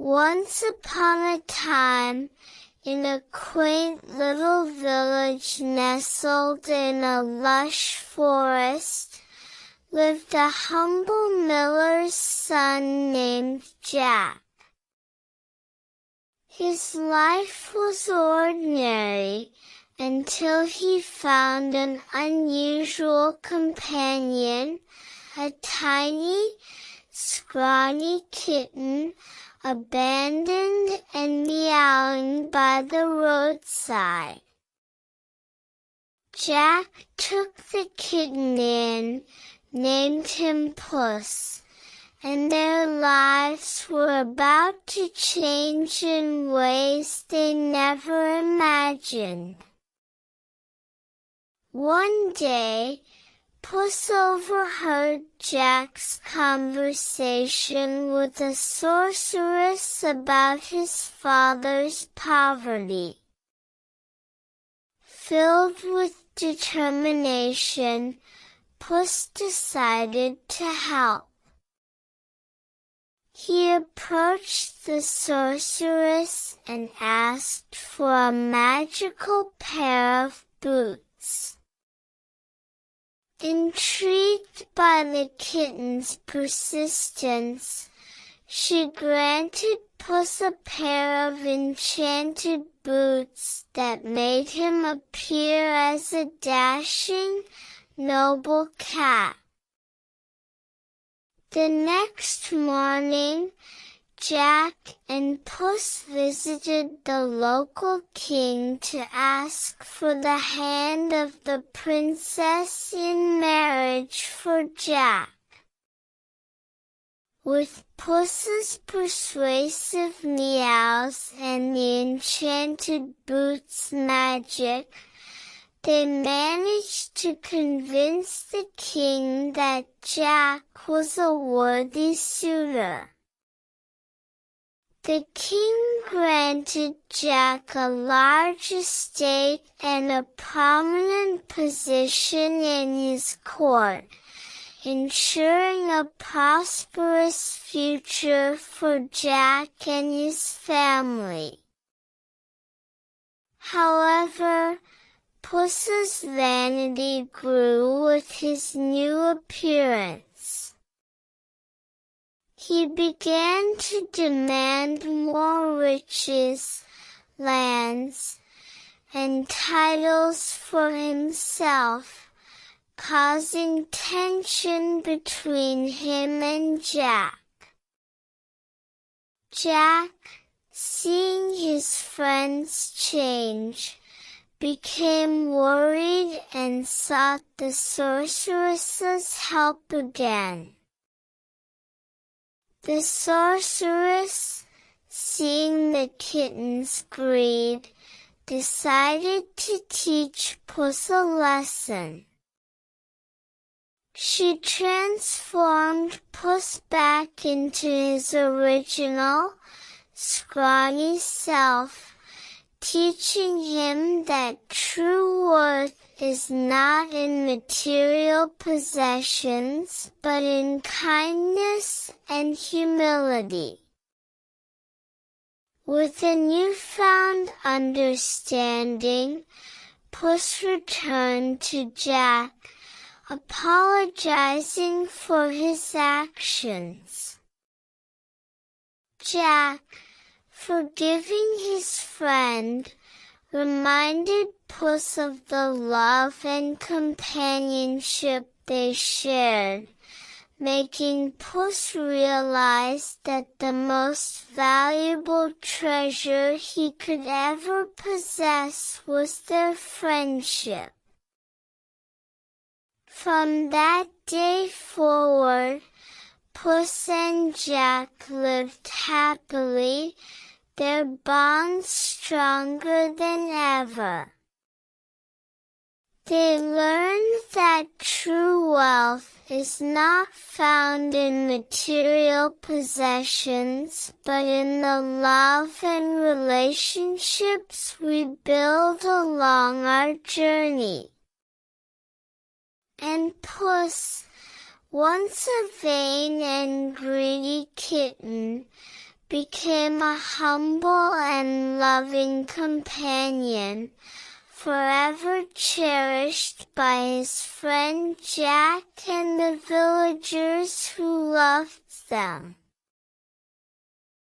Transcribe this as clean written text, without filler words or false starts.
Once upon a time, in a quaint little village nestled in a lush forest, lived a humble miller's son named Jack. His life was ordinary, until he found an unusual companion, a tiny, scrawny kitten, abandoned and meowing by the roadside. Jack took the kitten in, named him Puss, and their lives were about to change in ways they never imagined. One day, Puss overheard Jack's conversation with a sorceress about his father's poverty. Filled with determination, Puss decided to help. He approached the sorceress and asked for a magical pair of boots. Intrigued by the kitten's persistence, she granted Puss a pair of enchanted boots that made him appear as a dashing, noble cat. The next morning, Jack and Puss visited the local king to ask for the hand of the princess in marriage for Jack. With Puss's persuasive meows and the enchanted boots' magic, they managed to convince the king that Jack was a worthy suitor. The king granted Jack a large estate and a prominent position in his court, ensuring a prosperous future for Jack and his family. However, Puss's vanity grew with his new appearance. He began to demand more riches, lands, and titles for himself, causing tension between him and Jack. Jack, seeing his friends change, became worried and sought the sorceress's help again. The sorceress, seeing the kitten's greed, decided to teach Puss a lesson. She transformed Puss back into his original, scrawny self, teaching him that true worth is not in material possessions but in kindness and humility. With a newfound understanding, Puss returned to Jack, apologizing for his actions. Jack, forgiving his friend, reminded Puss of the love and companionship they shared, making Puss realize that the most valuable treasure he could ever possess was their friendship. From that day forward, Puss and Jack lived happily, their bond stronger than ever. They learned that true wealth is not found in material possessions but in the love and relationships we build along our journey. And Puss, once a vain and greedy kitten, became a humble and loving companion, forever cherished by his friend Jack and the villagers who loved them.